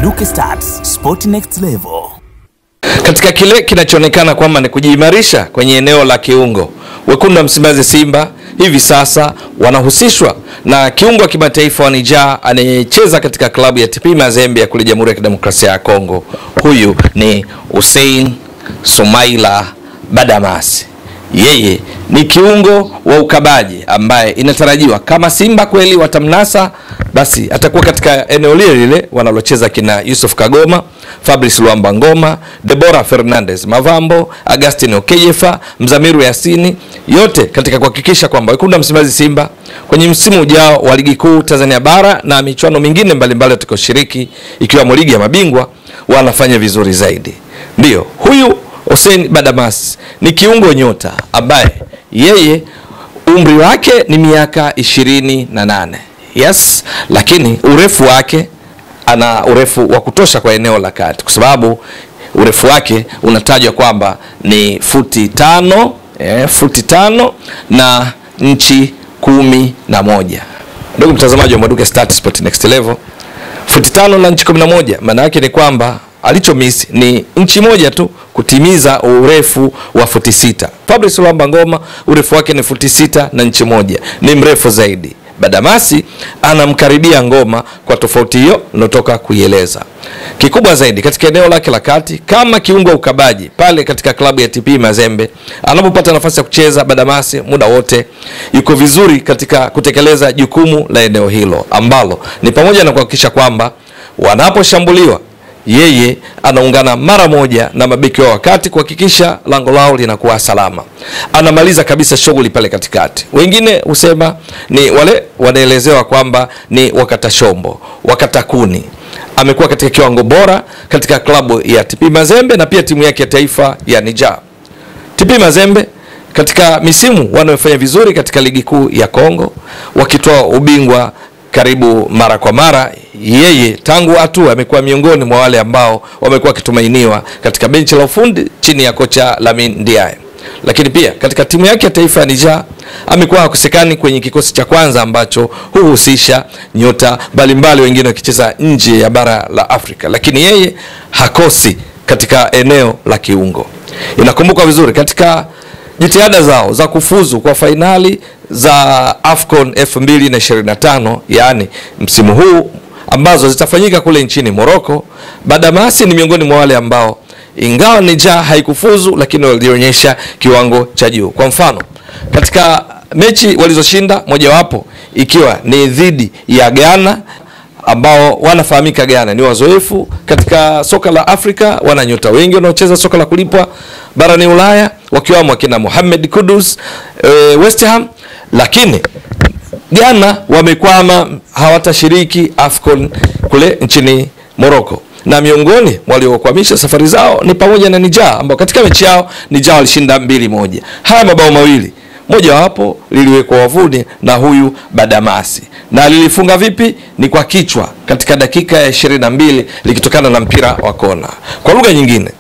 Mwaduke Stats, Sport Next Level. Katika kile kinachoonekana kwamba ni kujiimarisha kwenye eneo la kiungo, wekundu wa Msimbazi Simba hivi sasa wanahusishwa na kiungo wa kimataifa wa Niger anayecheza katika klabu ya TP Mazembe ya kule Jamhuri ya Kidemokrasia ya Kongo. Huyu ni Hussein Soumaila Badamasi. Yeye ni kiungo wa ukabaji ambaye inatarajiwa kama Simba kweli watamnasa, basi atakuwa katika eneo lile wanalocheza kina Yusuf Kagoma, Fabrice Luamba Ngoma, Deborah Fernandez Mavambo, Agustin Okejefa, Mzamiru Yasini, yote katika kuhakikisha kwamba wekundu wa Msimbazi Simba kwenye msimu ujao wa ligi kuu Tanzania bara na michuano mingine mbalimbali tutakayoshiriki ikiwa ligi ya mabingwa wanafanya vizuri zaidi. Ndio, huyu Hussein Badamasi ni kiungo nyota ambaye yeye umri wake ni miaka 28. Yes, lakini urefu wake ana urefu wa kutosha kwa eneo la kati, kwa sababu urefu wake unatajwa kwamba ni futi 5 na inchi 11. Ndugu mtazamaji wa Mwaduke Stats Sport Next Level, futi 5 na inchi 11 maana yake ni kwamba alichomisi ni inchi moja tu kutimiza urefu wa futi 6. Fabrice Luamba Ngoma urefu wake ni futi 6 na inchi 1, ni mrefu zaidi. Badamasi anamkaribia Ngoma kwa tofauti hiyo natoka kuieleza. Kikubwa zaidi katika eneo lake la kati kama kiungo ukabaji pale katika klabu ya TP Mazembe, anapopata nafasi ya kucheza Badamasi muda wote yuko vizuri katika kutekeleza jukumu la eneo hilo ambalo ni pamoja na kuhakikisha kwamba wanaposhambuliwa yeye anaungana mara moja na mabeki wa wakati kuhakikisha lango lao linakuwa salama. Anamaliza kabisa shughuli pale katikati. Wengine husema ni wale wanaelezewa kwamba ni wakata shombo, wakata kuni. Amekuwa katika kiwango bora katika klabu ya TP Mazembe na pia timu yake ya taifa ya Niger. TP Mazembe katika misimu wanafanya vizuri katika ligi kuu ya Kongo, wakitoa ubingwa karibu mara kwa mara. Yeye tangu hatua amekuwa miongoni mwa wale ambao wamekuwa kitumainiwa katika benchi la ufundi chini ya kocha Lamine Ndiaye. Lakini pia katika timu yake ya taifa ya Niger amekuwa hakosekani kwenye kikosi cha kwanza ambacho huhusisha nyota mbalimbali wengine wakicheza nje ya bara la Afrika, lakini yeye hakosi katika eneo la kiungo. Inakumbuka vizuri katika jitihada zao za kufuzu kwa fainali za AFCON 2025, yani msimu huu, ambazo zitafanyika kule nchini Morocco, Badamasi ni miongoni mwa wale ambao ingawa Niger haikufuzu lakini walionyesha kiwango cha juu. Kwa mfano, katika mechi walizoshinda mojawapo ikiwa ni dhidi ya Ghana, ambao wanafahamika Ghana ni wazoefu katika soka la Afrika, wana nyota wengi wanaocheza soka la kulipwa barani Ulaya wakiwamo kina Mohamed Kudus West Ham, lakini Ghana wamekwama, hawatashiriki AFCON kule nchini Morocco. Na miongoni waliokwamisha safari zao ni pamoja na Niger, ambao katika mechi yao Niger walishinda 2-1. Haya mabao mawili, moja wapo liliwekwa wavuni na huyu Badamasi. Na lilifunga vipi? Ni kwa kichwa katika dakika ya 22 likitokana na mpira wa kona. Kwa lugha nyingine,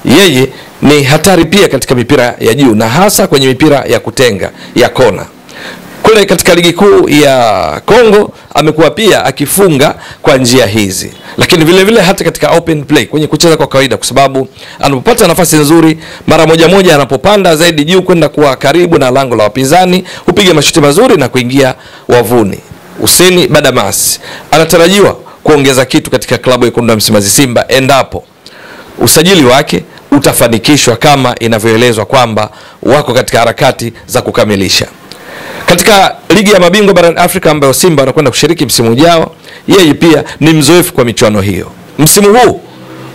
yeye ni hatari pia katika mipira ya juu na hasa kwenye mipira ya kutenga ya kona. Kule katika ligi kuu ya Kongo amekuwa pia akifunga kwa njia hizi, lakini vile vile hata katika open play kwenye kucheza kwa kawaida, kwa sababu anapopata nafasi nzuri mara moja anapopanda zaidi juu kwenda kuwa karibu na lango la wapinzani hupiga mashuti mazuri na kuingia wavuni. Hussein Badamasi anatarajiwa kuongeza kitu katika klabu ya wekundu wa Msimbazi Simba endapo usajili wake utafanikishwa kama inavyoelezwa kwamba wako katika harakati za kukamilisha. Katika ligi ya mabingwa barani Afrika ambayo Simba wanakwenda kushiriki msimu ujao, yeye pia ni mzoefu kwa michuano hiyo. Msimu huu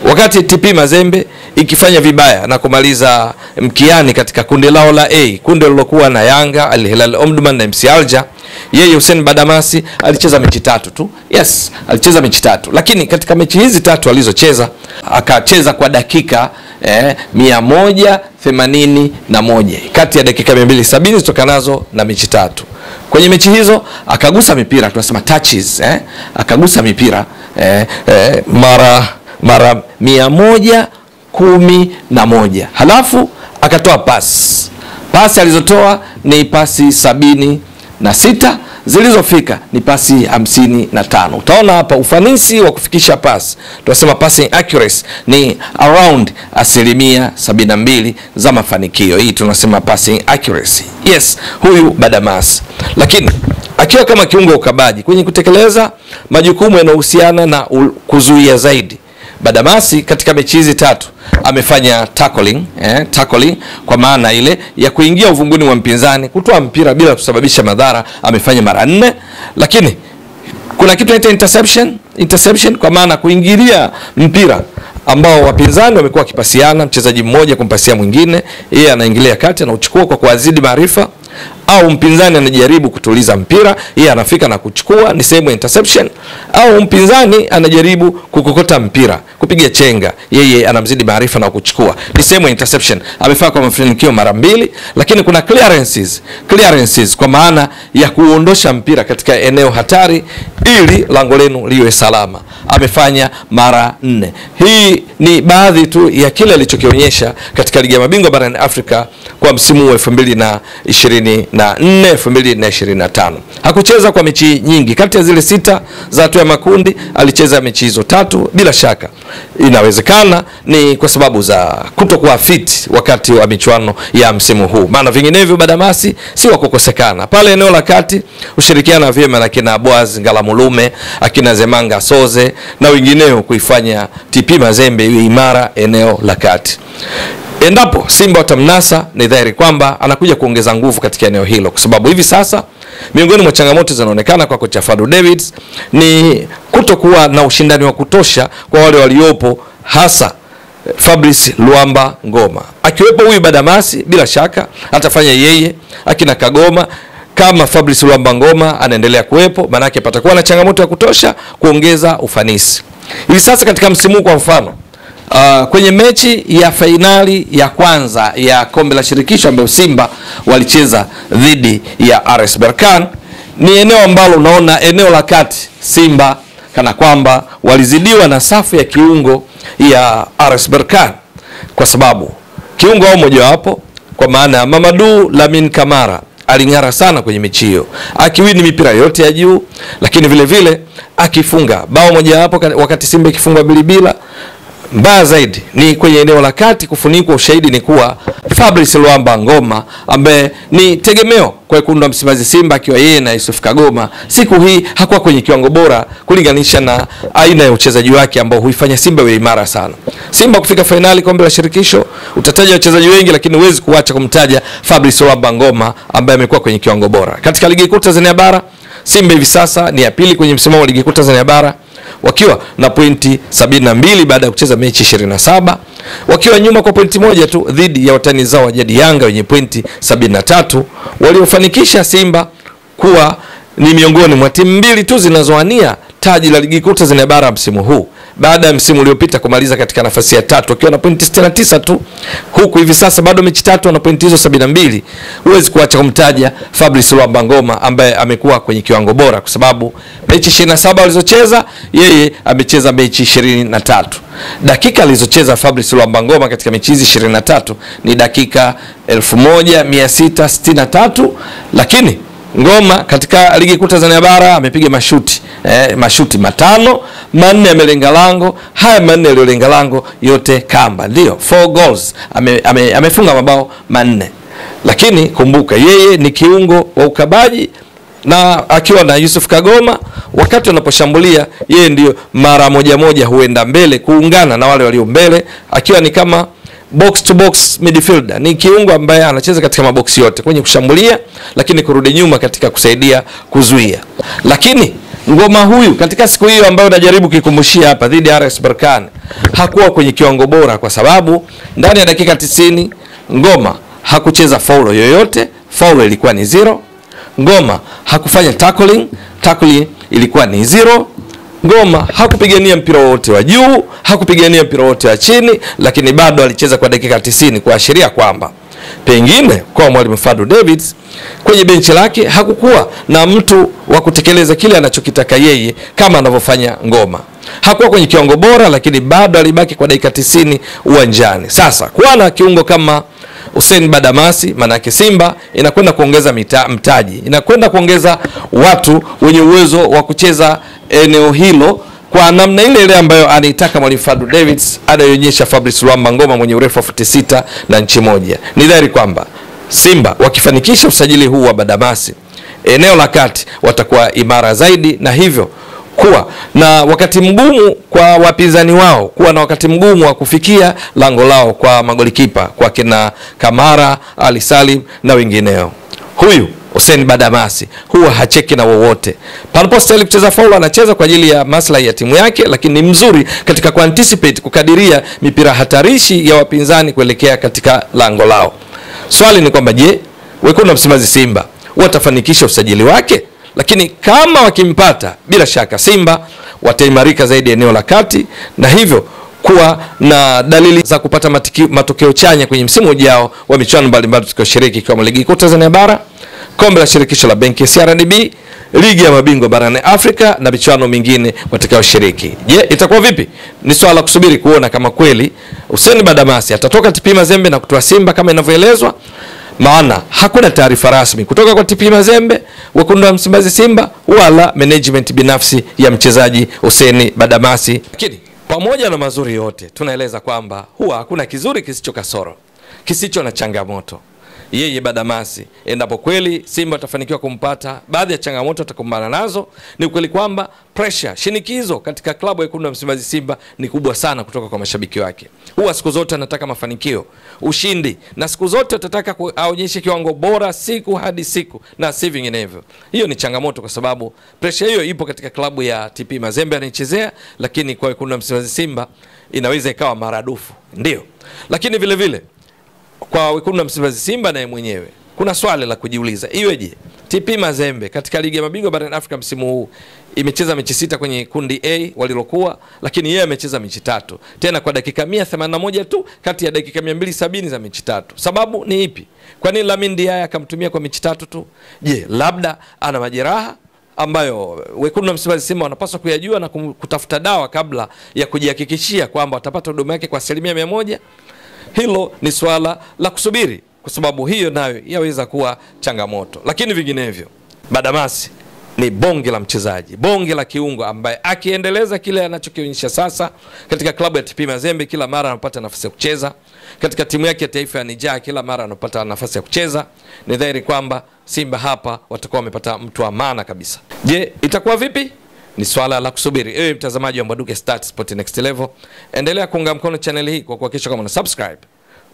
wakati TP Mazembe ikifanya vibaya na kumaliza mkiani katika kundi lao la A, kundi lilokuwa na Yanga, Al Hilal Omdurman na MC Alger, yeye Hussein Badamasi alicheza mechi 3 tu. Yes, alicheza mechi 3, lakini katika mechi hizi 3 alizocheza akacheza kwa dakika 181 kati ya dakika 270 zitokanazo na mechi 3. Kwenye mechi hizo akagusa mipira, tunasema touches, akagusa mipira mara 111. Halafu akatoa pasi alizotoa ni pasi 76 zilizofika ni pasi 55. Utaona hapa ufanisi wa kufikisha pasi, tunasema passing accuracy ni around 72% za mafanikio. Hii tunasema passing accuracy. Yes, huyu Badamasi. Lakini akiwa kama kiungo ukabaji kwenye kutekeleza majukumu yanayohusiana na kuzuia zaidi, Badamasi katika mechi hizi 3 amefanya tackling kwa maana ile ya kuingia uvunguni wa mpinzani, kutoa mpira bila kusababisha madhara, amefanya mara 4. Lakini kuna kitu inaitwa interception kwa maana kuingilia mpira ambao wapinzani wamekuwa wakipasiana, mchezaji mmoja kumpasia mwingine, yeye anaingilia kati na uchukua kwa kuazidi maarifa, au mpinzani anajaribu kutuliza mpira, yeye anafika na kuchukua, ni sehemu ya interception. Au mpinzani anajaribu kukokota mpira, kupiga chenga, yeye anamzidi maarifa na kuchukua, ni sehemu ya interception. Amefanya kwa mafanikio mara 2. Lakini kuna clearances kwa maana ya kuondosha mpira katika eneo hatari ili lango lenu liwe salama, amefanya mara 4. Hii ni baadhi tu ya kile alichokionyesha katika ligi ya mabingwa barani Afrika kwa msimu wa 2024-2025. Hakucheza kwa mechi nyingi. Kati ya zile 6 za hatua ya makundi alicheza mechi hizo 3. Bila shaka inawezekana ni kwa sababu za kutokuwa fit wakati wa michuano ya msimu huu, maana vinginevyo Badamasi si wa kukosekana pale eneo la kati. Ushirikiana vyema na kina Boaz Ngalamulume, akina Zemanga Soze na wengineo kuifanya TP Mazembe iwe imara eneo la kati. Endapo Simba watamnasa, ni dhahiri kwamba anakuja kuongeza nguvu katika eneo hilo, kwa sababu hivi sasa miongoni mwa changamoto zinaonekana kwa kocha Fadu Davids ni kutokuwa na ushindani wa kutosha kwa wale waliopo, hasa Fabrice Luamba Ngoma. Akiwepo huyu Badamasi, bila shaka atafanya yeye, akina Kagoma. Kama Fabrice Luamba Ngoma anaendelea kuwepo, maana yake patakuwa na changamoto ya kutosha kuongeza ufanisi. Hivi sasa katika msimu, kwa mfano kwenye mechi ya fainali ya kwanza ya kombe la shirikisho ambayo Simba walicheza dhidi ya RS Berkane, ni eneo ambalo unaona eneo la kati Simba kana kwamba walizidiwa na safu ya kiungo ya RS Berkane, kwa sababu kiungo wao mmoja wapo kwa maana Mamadou Lamine Kamara aling'ara sana kwenye mechi hiyo, akiwini mipira yote ya juu, lakini vile vile akifunga bao moja hapo wakati Simba ikifungwa bila. Mbaya zaidi ni kwenye eneo la kati kufunikwa. Ushahidi ni kuwa Fabrice Luamba Ngoma ambaye ni tegemeo kwa wekundu wa Msimbazi Simba, akiwa yeye na Yusuf Kagoma, siku hii hakuwa kwenye kiwango bora kulinganisha na aina ya uchezaji wake ambao huifanya Simba iwe imara sana. Simba kufika finali kombe la shirikisho, utataja wachezaji wengi, lakini huwezi kuacha kumtaja Fabrice Luamba Ngoma ambaye amekuwa kwenye kiwango bora. Katika ligi kuu Tanzania bara, Simba hivi sasa ni ya pili kwenye msimamo wa ligi kuu Tanzania bara, wakiwa na pointi 72 baada ya kucheza mechi 27, wakiwa nyuma kwa pointi 1 tu dhidi ya watani zao wa jadi Yanga wenye pointi 73, waliofanikisha Simba kuwa ni miongoni mwa timu 2 tu zinazoania taji la ligi kuu Tanzania bara msimu huu, baada ya msimu uliopita kumaliza katika nafasi ya 3 wakiwa na pointi 69 tu, huku hivi sasa bado mechi 3 na pointi hizo 72. Huwezi kuacha kumtaja Fabrice Luamba Ngoma ambaye amekuwa kwenye kiwango bora, kwa sababu mechi 27 alizocheza yeye amecheza mechi 23. Dakika alizocheza Fabrice Luamba Ngoma katika mechi hizi 23 ni dakika 1663, lakini Ngoma katika ligi kuu Tanzania bara amepiga mashuti 5, 4 amelenga lango. Haya 4 aliyolenga lango yote kamba, ndio 4 goals, amefunga mabao 4. Lakini kumbuka yeye ni kiungo wa ukabaji, na akiwa na Yusuf Kagoma wakati wanaposhambulia yeye ndio mara moja huenda mbele kuungana na wale walio mbele, akiwa ni kama box to box midfielder. Ni kiungo ambaye anacheza katika maboksi yote, kwenye kushambulia lakini kurudi nyuma katika kusaidia kuzuia. Lakini Ngoma huyu katika siku hiyo ambayo najaribu kukumbushia hapa dhidi ya RS Berkane hakuwa kwenye kiwango bora, kwa sababu ndani ya dakika 90 Ngoma hakucheza faulo yoyote, faulo ilikuwa ni 0. Ngoma hakufanya tackling ilikuwa ni 0. Ngoma hakupigania mpira wote wa juu, hakupigania mpira wote wa chini, lakini bado alicheza kwa dakika 90, kuashiria kwamba pengine kwa mwalimu Fadu Davids kwenye benchi lake hakukuwa na mtu wa kutekeleza kile anachokitaka yeye kama anavyofanya Ngoma. Hakuwa kwenye kiwango bora, lakini bado alibaki kwa dakika 90 uwanjani. Sasa kuwa na kiungo kama Hussein Badamasi, manake Simba inakwenda kuongeza mtaji, inakwenda kuongeza watu wenye uwezo wa kucheza eneo hilo kwa namna ile ile ambayo anaitaka mwalimu Fadlu Davids, anaonyesha Fabrice Luamba Ngoma mwenye urefu wa futi 6 na inchi 1. Ni dhahiri kwamba Simba wakifanikisha usajili huu wa Badamasi, eneo la kati watakuwa imara zaidi, na hivyo kuwa na wakati mgumu kwa wapinzani wao, kuwa na wakati mgumu wa kufikia lango lao kwa magolikipa, kwa kina Kamara, Ali Salim na wengineo. Huyu Hussein Badamasi huwa hacheki na wowote. Panapostahili kucheza faulu anacheza kwa ajili ya maslahi ya timu yake, lakini ni mzuri katika kuanticipate, kukadiria mipira hatarishi ya wapinzani kuelekea katika lango lao. Swali ni kwamba je, wekundu wa Msimbazi Simba watafanikisha usajili wake? Lakini kama wakimpata, bila shaka Simba wataimarika zaidi eneo la kati, na hivyo kuwa na dalili za kupata matokeo chanya kwenye msimu ujao wa michuano mbalimbali tutakayoshiriki, kama ligi kuu Tanzania bara, kombe la shirikisho la benki ya CRDB, ligi ya mabingwa barani Afrika na michuano mingine watakayoshiriki. Je, itakuwa vipi? Ni swala la kusubiri kuona kama kweli Hussein Badamasi atatoka TP Mazembe na kutoa Simba kama inavyoelezwa. Maana hakuna taarifa rasmi kutoka kwa TP Mazembe, wekundu wa Msimbazi Simba, wala management binafsi ya mchezaji Hussein Badamasi. Lakini pamoja na mazuri yote, tunaeleza kwamba huwa hakuna kizuri kisicho kasoro, kisicho na changamoto. Yeye Badamasi, endapo kweli Simba atafanikiwa kumpata, baadhi ya changamoto atakumbana nazo. Ni ukweli kwamba pressure, shinikizo katika klabu ya wekundu wa Msimbazi Simba ni kubwa sana kutoka kwa mashabiki wake. Huwa siku zote anataka mafanikio, ushindi, na siku zote atataka aonyeshe kiwango bora siku hadi siku, na si vinginevyo. Hiyo ni changamoto, kwa sababu pressure hiyo ipo katika klabu ya TP Mazembe anaichezea, lakini kwa wekundu wa Msimbazi Simba inaweza ikawa maradufu. Ndio. Lakini vile vile kwa wekundu wa Msimbazi Simba naye mwenyewe kuna swali la kujiuliza, iweje TP Mazembe katika ligi ya mabingwa barani Afrika msimu huu imecheza mechi 6 kwenye kundi A walilokuwa, lakini yeye amecheza mechi 3, tena kwa dakika 181 tu kati ya dakika 270 za mechi 3. Sababu ni ipi? Kwa nini Lamine Diaye akamtumia kwa mechi 3 tu? Je, labda ana majeraha ambayo wekundu wa Msimbazi Simba wanapaswa kuyajua na kutafuta dawa kabla ya kujihakikishia kwamba watapata huduma yake kwa 100%? Hilo ni swala la kusubiri, kwa sababu hiyo nayo yaweza kuwa changamoto. Lakini vinginevyo, Badamasi ni bonge la mchezaji, bonge la kiungo ambaye akiendeleza kile anachokionyesha sasa katika klabu ya TP Mazembe, kila mara anapata nafasi ya kucheza katika timu yake ya taifa ya Niger, kila mara anapata nafasi ya kucheza, ni dhahiri kwamba Simba hapa watakuwa wamepata mtu wa maana kabisa. Je, itakuwa vipi? Ni swala la kusubiri. Ewe mtazamaji wa Mbwaduke Stats Sport Next Level, endelea kuunga mkono channel hii kwa kuhakikisha kama una subscribe,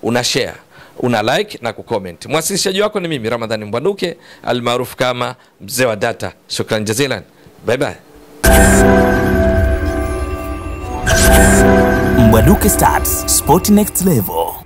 una share, una like na kucomment. Mwasilishaji wako ni mimi Ramadhani Mbwaduke, almaarufu kama mzee wa data. Shukran jazilan. Bye bye. Mbwaduke Stats Sport Next Level.